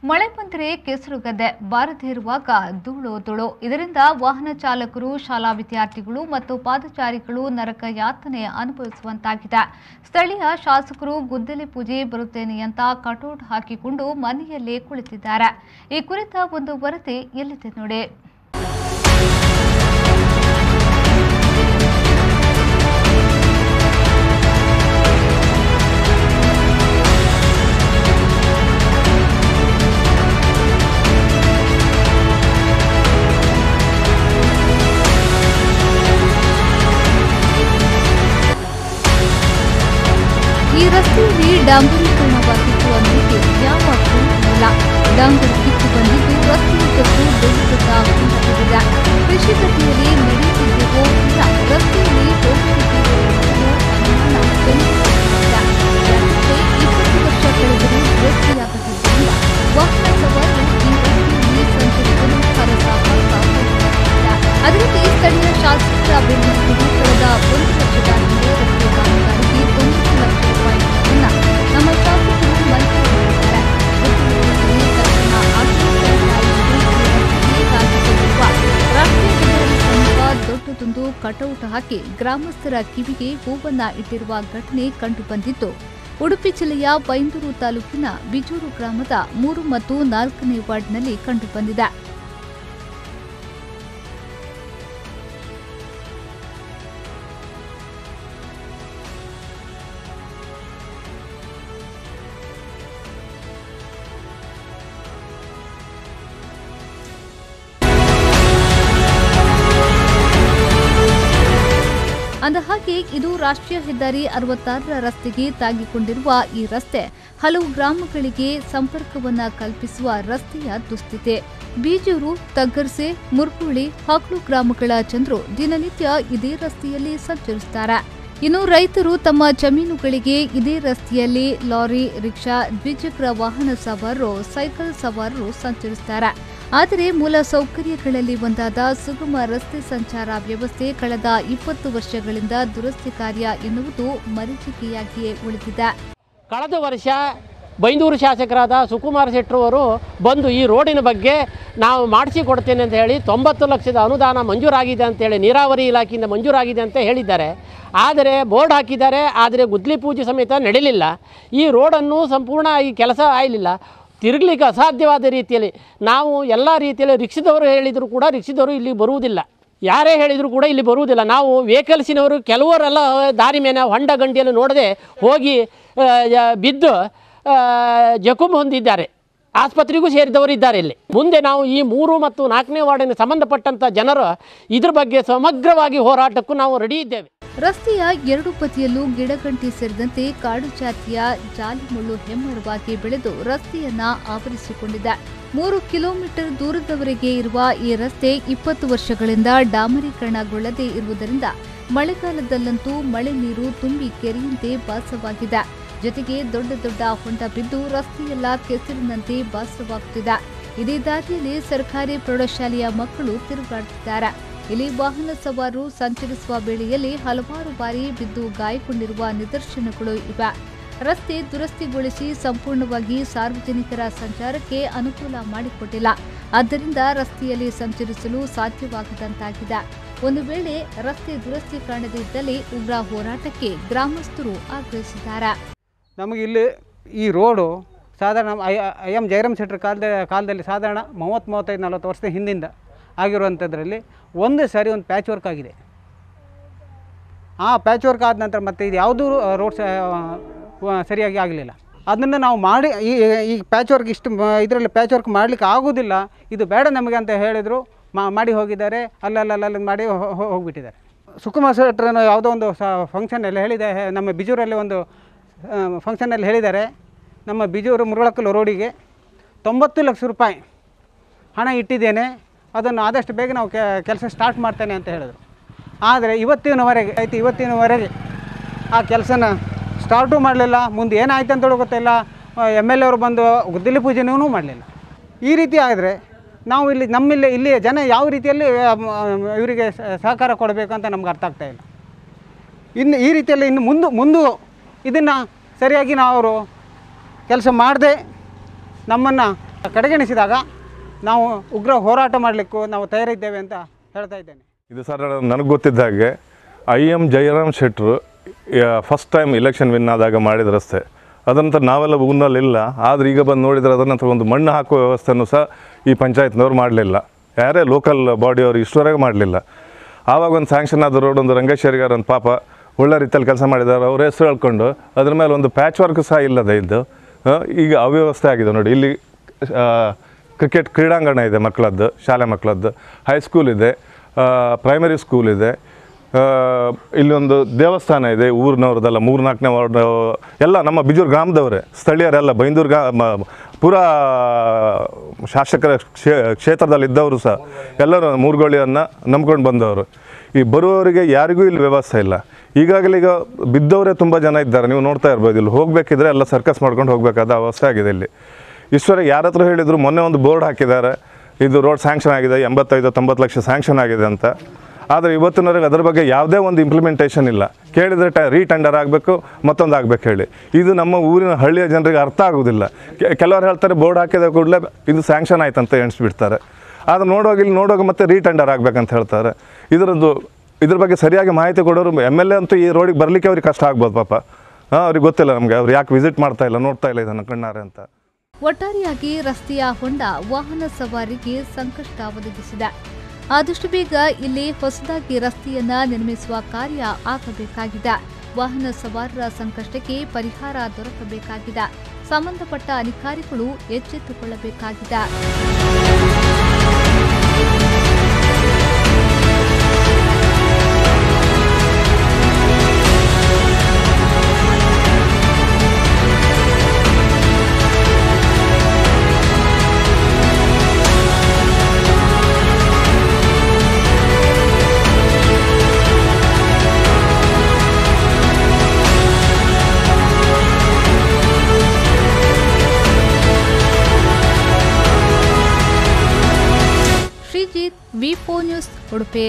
ಮಳೆ ಬಂದರೆ ಕೆಸರುಗದ್ದೆ ಬಾರದೇ ಇರುವಾಗ ಧೂಳು ಇದರಿಂದ ವಾಹನ ಚಾಲಕರು, ಶಾಲಾ ವಿದ್ಯಾರ್ಥಿಗಳು ಮತ್ತು ಪಾದಚಾರಿಗಳು ನರಕ ಯಾತನೆ ಅನುಭವಿಸುವಂತಾಗಿದೆ. ಸ್ಥಳೀಯ ಶಾಸಕರು ಗುದ್ದಲಿ ಪೂಜೆ ಬರುತ್ತೇನೆ ಅಂತ ಕಟೌಟ್ ಹಾಕಿಕೊಂಡು ಮನೆಯಲ್ಲೇ ಕುಳಿತಿದ್ದಾರೆ. ಈ ಕುರಿತ ಒಂದು ವರದಿ ಎಲ್ಲಿದೆ ನೋಡಿ. ಈ ರಸ್ತೆಯಲ್ಲಿ ಡಾಂಬರೀಕರಣವಾಗಿದ್ದು ಅನ್ನೋಕೆ ಯಾವ ಇಲ್ಲ. ಡಾಂಬರು ಕಿತ್ತು ಬಂದಿದ್ದು ರಸ್ತೆಯುದ್ದಕ್ಕೂ ದೊಡ್ಡ ಹೊಂದಿದೆ. ಕೃಷಿ ಗದ್ದೆಯಲ್ಲಿ ನಡೆಯುತ್ತಿದ್ದೆವೋ ಇಲ್ಲ ರಸ್ತೆಯಲ್ಲಿ ಹೋಗುತ್ತಿದ್ದೆವೋ 20 ವರ್ಷ ಕಳೆದರೂ ದುರಸ್ತಿಯಾಗದಿದ್ದರಿಂದ ವಾಹನ ಸವಾರರು ಈ ರಸ್ತೆಯಲ್ಲಿ ಸಂಚರಿಸಲು ಅದರಲ್ಲಿ ಸ್ಥಳೀಯ ಶಾಸಕರ ಬೆಂಬಲಿಗರು ಕಳೆದ 1 ವರ್ಷದ ಹಿಂದೆ ರಸ್ತೆ ಕಾಮಗಾರಿಗೆ 90 ಲಕ್ಷ ರೂಪಾಯಿಗಳನ್ನು ನಮ್ಮ ಶಾಸಕರು ಮಂಜೂರು ಮಾಡಿದ್ದಾರೆ. ದೊಡ್ಡದೊಂದು ಕಟೌಟ್ ಹಾಕಿ ಗ್ರಾಮಸ್ಥರ ಕಿವಿಗೆ ಹೂವನ್ನ ಇಟ್ಟಿರುವ ಘಟನೆ ಕಂಡುಬಂದಿದ್ದು ಉಡುಪಿ ಜಿಲ್ಲೆಯ ಬೈಂದೂರು ತಾಲೂಕಿನ ಬಿಜೂರು ಗ್ರಾಮದ 3 ಮತ್ತು 4ನೇ ವಾರ್ಡ್ನಲ್ಲಿ ಕಂಡುಬಂದಿದೆ. ಅಂದಹಾಗೆ ಇದು ರಾಷ್ಟ್ರೀಯ ಹೆದ್ದಾರಿ 66ರ ರಸ್ತೆಗೆ ತಾಗಿಕೊಂಡಿರುವ ಈ ರಸ್ತೆ ಹಲವು ಗ್ರಾಮಗಳಿಗೆ ಸಂಪರ್ಕವನ್ನ ಕಲ್ಪಿಸುವ ರಸ್ತೆಯ ದುಸ್ಥಿತಿ. ಬೀಜೂರು, ತಗ್ಗರ್ಸೆ, ಮುರ್ಕುಳಿ, ಹಾಕ್ಲು ಗ್ರಾಮಗಳ ಜನರು ದಿನನಿತ್ಯ ಇದೇ ರಸ್ತೆಯಲ್ಲಿ ಸಂಚರಿಸುತ್ತಾರೆ. ಇನ್ನು ರೈತರು ತಮ್ಮ ಜಮೀನುಗಳಿಗೆ ಇದೇ ರಸ್ತೆಯಲ್ಲಿ ಲಾರಿ, ರಿಕ್ಷಾ, ದ್ವಿಚಕ್ರ ವಾಹನ ಸವಾರರು, ಸೈಕಲ್ ಸವಾರರು ಸಂಚರಿಸುತ್ತಾರೆ. ಆದರೆ ಮೂಲ ಸೌಕರ್ಯಗಳಲ್ಲಿ ಒಂದಾದ ಸುಗಮ ರಸ್ತೆ ಸಂಚಾರ ವ್ಯವಸ್ಥೆ ಕಳೆದ 20 ವರ್ಷಗಳಿಂದ ದುರಸ್ತಿ ಕಾರ್ಯ ಎನ್ನುವುದು ಮರೀಚಿಕೆಯಾಗಿಯೇ ಉಳಿದಿದೆ. ಕಳೆದ ವರ್ಷ ಬೈಂದೂರು ಶಾಸಕರಾದ ಸುಕುಮಾರ್ ಶೆಟ್ಟರು ಅವರು ಬಂದು ಈ ರೋಡಿನ ಬಗ್ಗೆ ನಾವು ಮಾಡಿಸಿಕೊಡ್ತೇನೆ ಅಂತ ಹೇಳಿ 90 ಲಕ್ಷದ ಅನುದಾನ ಮಂಜೂರಾಗಿದೆ ಅಂತೇಳಿ ನೀರಾವರಿ ಇಲಾಖೆಯಿಂದ ಮಂಜೂರಾಗಿದೆ ಅಂತ ಹೇಳಿದ್ದಾರೆ. ಆದರೆ ಬೋರ್ಡ್ ಹಾಕಿದ್ದಾರೆ, ಆದರೆ ಗುದ್ದಲಿ ಪೂಜೆ ಸಮೇತ ನಡೆಯಲಿಲ್ಲ. ಈ ರೋಡನ್ನು ಸಂಪೂರ್ಣ ಈ ಕೆಲಸ ಆಗಲಿಲ್ಲ. ತಿರುಗಲಿಕ್ಕೆ ಅಸಾಧ್ಯವಾದ ರೀತಿಯಲ್ಲಿ ನಾವು ಎಲ್ಲ ರೀತಿಯಲ್ಲಿ ರಿಕ್ಷಾದವರು ಹೇಳಿದರೂ ಕೂಡ ರಿಕ್ಷಾದವರು ಇಲ್ಲಿ ಬರುವುದಿಲ್ಲ. ಯಾರೇ ಹೇಳಿದರೂ ಕೂಡ ಇಲ್ಲಿ ಬರುವುದಿಲ್ಲ. ನಾವು ವೆಹಿಕಲ್ಸಿನವರು ಕೆಲವರೆಲ್ಲ ದಾರಿ ಮೇಲೆ ಹೊಂಡ ಗಂಡಿಯಲ್ಲಿ ನೋಡದೆ ಹೋಗಿ ಬಿದ್ದು ಜಖಮ್ ಹೊಂದಿದ್ದಾರೆ. ಆಸ್ಪತ್ರೆಗೂ ಸೇರಿದವರು ಇದ್ದಾರೆ. ಇಲ್ಲಿ ಮುಂದೆ ನಾವು ಈ 3 ಮತ್ತು 4ನೇ ವಾರ್ಡಿನ ಸಂಬಂಧಪಟ್ಟಂಥ ಜನರು ಇದ್ರ ಬಗ್ಗೆ ಸಮಗ್ರವಾಗಿ ಹೋರಾಟಕ್ಕೂ ನಾವು ರೆಡಿ ಇದ್ದೇವೆ. ರಸ್ತೆಯ 2 ಬದಿಯಲ್ಲೂ ಗಿಡಗಂಟಿ ಸೇರಿದಂತೆ ಕಾಡು ಜಾತಿಯ ಜಾಲಿಮುಳ್ಳು ಹೆಮ್ಮರವಾಗಿ ಬೆಳೆದು ರಸ್ತೆಯನ್ನ ಆವರಿಸಿಕೊಂಡಿದೆ. 3 ಕಿಲೋಮೀಟರ್ ದೂರದವರೆಗೆ ಇರುವ ಈ ರಸ್ತೆ 20 ವರ್ಷಗಳಿಂದ ಡಾಮರೀಕರಣಗೊಳ್ಳದೇ ಇರುವುದರಿಂದ ಮಳೆಗಾಲದಲ್ಲಂತೂ ಮಳೆ ನೀರು ತುಂಬಿ ಕೆರೆಯಂತೆ ಭಾಸವಾಗಿದೆ. ಜೊತೆಗೆ ದೊಡ್ಡ ಹೊಂಡ ಬಿದ್ದು ರಸ್ತೆಯೆಲ್ಲ ಕೆಸರಿನಂತೆ ಭಾಸವಾಗುತ್ತಿದೆ. ಇದೇ ದಾರಿಯಲ್ಲಿ ಸರ್ಕಾರಿ ಪ್ರೌಢಶಾಲೆಯ ಮಕ್ಕಳು ತಿರುಗಾಡುತ್ತಿದ್ದಾರೆ. ಇಲ್ಲಿ ವಾಹನ ಸವಾರರು ಸಂಚರಿಸುವ ವೇಳೆಯಲ್ಲಿ ಹಲವಾರು ಬಾರಿ ಬಿದ್ದು ಗಾಯಗೊಂಡಿರುವ ನಿದರ್ಶನಗಳು ಇವೆ. ರಸ್ತೆ ದುರಸ್ತಿಗೊಳಿಸಿ ಸಂಪೂರ್ಣವಾಗಿ ಸಾರ್ವಜನಿಕರ ಸಂಚಾರಕ್ಕೆ ಅನುಕೂಲ ಮಾಡಿಕೊಟ್ಟಿಲ್ಲ. ಆದ್ದರಿಂದ ರಸ್ತೆಯಲ್ಲಿ ಸಂಚರಿಸಲು ಸಾಧ್ಯವಾಗದಂತಾಗಿದೆ. ಒಂದು ವೇಳೆ ರಸ್ತೆ ದುರಸ್ತಿ ಕಾಣದೇ ಇದ್ದಲ್ಲಿ ಉಗ್ರ ಹೋರಾಟಕ್ಕೆ ಗ್ರಾಮಸ್ಥರು ಆಗ್ರಹಿಸಿದ್ದಾರೆ. ನಮಗಿಲ್ಲಿ ಈ ರೋಡು ಸಾಧಾರಣ ಎಂ ಜಯರಾಮ್ ಶೆಟ್ಟರ್ ಕಾಲದಲ್ಲಿ ಸಾಧಾರಣ 30-35-40 ವರ್ಷದ ಹಿಂದಿಂದ ಆಗಿರುವಂಥದ್ರಲ್ಲಿ ಒಂದು ಸಾರಿ ಒಂದು ಪ್ಯಾಚ್ ವರ್ಕ್ ಆಗಿದೆ. ಆ ಪ್ಯಾಚ್ ವರ್ಕ್ ಆದ ನಂತರ ಮತ್ತೆ ಇದು ಯಾವುದೂ ರೋಡ್ ಸರಿಯಾಗಿ ಆಗಲಿಲ್ಲ. ಅದನ್ನು ನಾವು ಮಾಡಿ ಈ ಪ್ಯಾಚ್ ವರ್ಕ್ ಇದರಲ್ಲಿ ಪ್ಯಾಚ್ ವರ್ಕ್ ಮಾಡಲಿಕ್ಕೆ ಆಗೋದಿಲ್ಲ, ಇದು ಬೇಡ ನಮಗೆ ಅಂತ ಹೇಳಿದರು. ಮಾಡಿ ಹೋಗಿದ್ದಾರೆ, ಅಲ್ಲಲ್ಲಿ ಮಾಡಿ ಹೋಗಿಬಿಟ್ಟಿದ್ದಾರೆ. ಸುಕುಮಾರ್ ಶೆಟ್ಟರನ್ನು ಯಾವುದೋ ಒಂದು ಫಂಕ್ಷನಲ್ಲಿ ಹೇಳಿದೆ, ನಮ್ಮ ಬಿಜೂರಲ್ಲಿ ಒಂದು ಫಂಕ್ಷನಲ್ಲಿ ಹೇಳಿದ್ದಾರೆ, ನಮ್ಮ ಬಿಜೂರು ಮುರುಳಕಲ್ಲು ರೋಡಿಗೆ 90 ಲಕ್ಷ ರೂಪಾಯಿ ಹಣ ಇಟ್ಟಿದ್ದೇನೆ, ಅದನ್ನು ಆದಷ್ಟು ಬೇಗ ನಾವು ಕೆಲಸ ಸ್ಟಾರ್ಟ್ ಮಾಡ್ತೇನೆ ಅಂತ ಹೇಳಿದರು. ಆದರೆ ಇವತ್ತಿನವರೆಗೆ ಆ ಕೆಲಸನ ಸ್ಟಾರ್ಟು ಮಾಡಲಿಲ್ಲ. ಮುಂದೆ ಏನಾಯ್ತು ಅಂತೇಳಿ ಗೊತ್ತಿಲ್ಲ. MLA ಅವರು ಬಂದು ಗುದ್ದಲಿ ಪೂಜೆನೂ ಮಾಡಲಿಲ್ಲ. ಈ ರೀತಿ ಆದರೆ ನಾವು ಇಲ್ಲಿಯ ಜನ ಯಾವ ರೀತಿಯಲ್ಲಿ ಇವರಿಗೆ ಸಹಕಾರ ಕೊಡಬೇಕು ಅಂತ ನಮ್ಗೆ ಅರ್ಥ ಆಗ್ತಾಯಿಲ್ಲ. ಇನ್ನು ಈ ರೀತಿಯಲ್ಲಿ ಮುಂದೆ ಇದನ್ನು ಸರಿಯಾಗಿ ನಾವು ಕೆಲಸ ಮಾಡದೆ ನಮ್ಮನ್ನು ಕಡೆಗಣಿಸಿದಾಗ ನಾವು ಉಗ್ರ ಹೋರಾಟ ಮಾಡಲಿಕ್ಕೂ ನಾವು ತಯಾರಿದ್ದೇವೆ ಅಂತ ಹೇಳ್ತಾ ಇದ್ದೇನೆ. ಇದು ಸರ್ ನನಗೆ ಗೊತ್ತಿದ್ದ ಹಾಗೆ IM ಜಯರಾಮ್ ಶೆಟ್ಟರು ಫಸ್ಟ್ ಟೈಮ್ ಎಲೆಕ್ಷನ್ ವಿನ್ ಆದಾಗ ಮಾಡಿದ ರಸ್ತೆ. ಅದಂತರ ನಾವೆಲ್ಲ ಊರಿನಲ್ಲಿಲ್ಲ, ಆದರೆ ಈಗ ಬಂದು ನೋಡಿದರೆ ಅದರ ನಂತರ ಒಂದು ಮಣ್ಣು ಹಾಕುವ ವ್ಯವಸ್ಥೆನೂ ಸಹ ಈ ಪಂಚಾಯತ್ನವ್ರು ಮಾಡಲಿಲ್ಲ, ಯಾರೇ ಲೋಕಲ್ ಬಾಡಿಯವರು ಇಷ್ಟವರೆಗೆ ಮಾಡಲಿಲ್ಲ. ಆವಾಗ ಒಂದು ಸ್ಯಾಂಕ್ಷನ್ ಆದ ರೋಡ್ ಒಂದು ರಂಗೇಶ್ವರಿಗಾರ ಒಂದು ಪಾಪ ಒಳ್ಳೆ ರೀತಿಯಲ್ಲಿ ಕೆಲಸ ಮಾಡಿದ್ದಾರೆ, ಅವ್ರ ಹೆಸರು ಹೇಳ್ಕೊಂಡು ಅದ್ರ ಮೇಲೆ ಒಂದು ಪ್ಯಾಚ್ ವರ್ಕ್ ಸಹ ಇಲ್ಲದೆ ಇದ್ದು ಈಗ ಅವ್ಯವಸ್ಥೆ ಆಗಿದೆ ನೋಡಿ. ಇಲ್ಲಿ ಕ್ರಿಕೆಟ್ ಕ್ರೀಡಾಂಗಣ ಇದೆ ಮಕ್ಕಳದ್ದು, ಶಾಲೆ ಮಕ್ಕಳದ್ದು, ಹೈಸ್ಕೂಲ್ ಇದೆ, ಪ್ರೈಮರಿ ಸ್ಕೂಲ್ ಇದೆ, ಇಲ್ಲೊಂದು ದೇವಸ್ಥಾನ ಇದೆ ಊರಿನವ್ರದ್ದೆಲ್ಲ 3-4ನೇ ವಾರ್ಡ್ ಎಲ್ಲ ನಮ್ಮ ಬಿಜೂರು ಗ್ರಾಮದವರೇ, ಸ್ಥಳೀಯರೆಲ್ಲ ಬೈಂದೂರು ಪೂರಾ ಶಾಸಕರ ಕ್ಷೇತ್ರದಲ್ಲಿದ್ದವರು ಸಹ ಎಲ್ಲರೂ ಮೂರುಗೋಳಿಯನ್ನು ನಂಬ್ಕೊಂಡು ಬಂದವರು. ಈ ಬರುವವರಿಗೆ ಯಾರಿಗೂ ಇಲ್ಲಿ ವ್ಯವಸ್ಥೆ ಇಲ್ಲ. ಈಗಾಗಲೇ ಈಗ ಬಿದ್ದವರೇ ತುಂಬ ಜನ ಇದ್ದಾರೆ, ನೀವು ನೋಡ್ತಾ ಇರ್ಬೋದು. ಇಲ್ಲಿ ಹೋಗಬೇಕಿದ್ರೆ ಎಲ್ಲ ಸರ್ಕಸ್ ಮಾಡ್ಕೊಂಡು ಹೋಗಬೇಕಾದ ಅವಸ್ಥೆ ಆಗಿದೆ ಇಲ್ಲಿ. ಇಷ್ಟವರೆಗೆ ಯಾರ ಹತ್ರ ಹೇಳಿದರು, ಮೊನ್ನೆ ಒಂದು ಬೋರ್ಡ್ ಹಾಕಿದ್ದಾರೆ, ಇದು ರೋಡ್ ಸ್ಯಾಂಕ್ಷನ್ ಆಗಿದೆ, 85-90 ಲಕ್ಷ ಸ್ಯಾಂಕ್ಷನ್ ಆಗಿದೆ ಅಂತ. ಆದರೆ ಇವತ್ತಿನವರೆಗೆ ಅದರ ಬಗ್ಗೆ ಯಾವುದೇ ಒಂದು ಇಂಪ್ಲಿಮೆಂಟೇಷನ್ ಇಲ್ಲ. ಕೇಳಿದರೆ ರೀಟೆಂಡರ್ ಆಗಬೇಕು, ಮತ್ತೊಂದು ಆಗಬೇಕು ಹೇಳಿ. ಇದು ನಮ್ಮ ಊರಿನ ಹಳ್ಳಿಯ ಜನರಿಗೆ ಅರ್ಥ ಆಗೋದಿಲ್ಲ. ಕೆಲವರು ಹೇಳ್ತಾರೆ ಬೋರ್ಡ್ ಹಾಕಿದ ಕೂಡಲೇ ಇದು ಸ್ಯಾಂಕ್ಷನ್ ಆಯ್ತು ಅಂತ ಎಣಿಸ್ಬಿಡ್ತಾರೆ. ಆದರೆ ಇಲ್ಲಿ ನೋಡುವಾಗ ಮತ್ತೆ ರೀಟೆಂಡರ್ ಆಗಬೇಕಂತ ಹೇಳ್ತಾರೆ. ಇದ್ರ ಬಗ್ಗೆ ಸರಿಯಾಗಿ ಮಾಹಿತಿ ಕೊಡೋರು MLA ಅಂತೂ ಈ ರೋಡಿಗೆ ಬರಲಿಕ್ಕೆ ಅವ್ರಿಗೆ ಕಷ್ಟ ಆಗ್ಬೋದು ಪಾಪ. ಅವ್ರಿಗೆ ಗೊತ್ತಿಲ್ಲ ನಮಗೆ, ಅವ್ರು ಯಾಕೆ ವಿಸಿಟ್ ಮಾಡ್ತಾ ಇಲ್ಲ, ನೋಡ್ತಾ ಇಲ್ಲ ಇದನ್ನು ಕಣ್ಣಾರೆ ಅಂತ. ಒಟ್ಟಾರೆಯಾಗಿ ರಸ್ತೆಯ ಹೊಂಡ ವಾಹನ ಸವಾರಿಗೆ ಸಂಕಷ್ಟ ಒದಗಿಸಿದೆ. ಆದಷ್ಟು ಬೇಗ ಇಲ್ಲಿ ಹೊಸದಾಗಿ ರಸ್ತೆಯನ್ನ ನಿರ್ಮಿಸುವ ಕಾರ್ಯ ಆಗಬೇಕಾಗಿದೆ. ವಾಹನ ಸವಾರರ ಸಂಕಷ್ಟಕ್ಕೆ ಪರಿಹಾರ ದೊರಕಬೇಕಾಗಿದೆ. ಸಂಬಂಧಪಟ್ಟ ಅಧಿಕಾರಿಗಳು ಎಚ್ಚೆತ್ತುಕೊಳ್ಳಬೇಕಾಗಿದೆ. V4 news Udupi.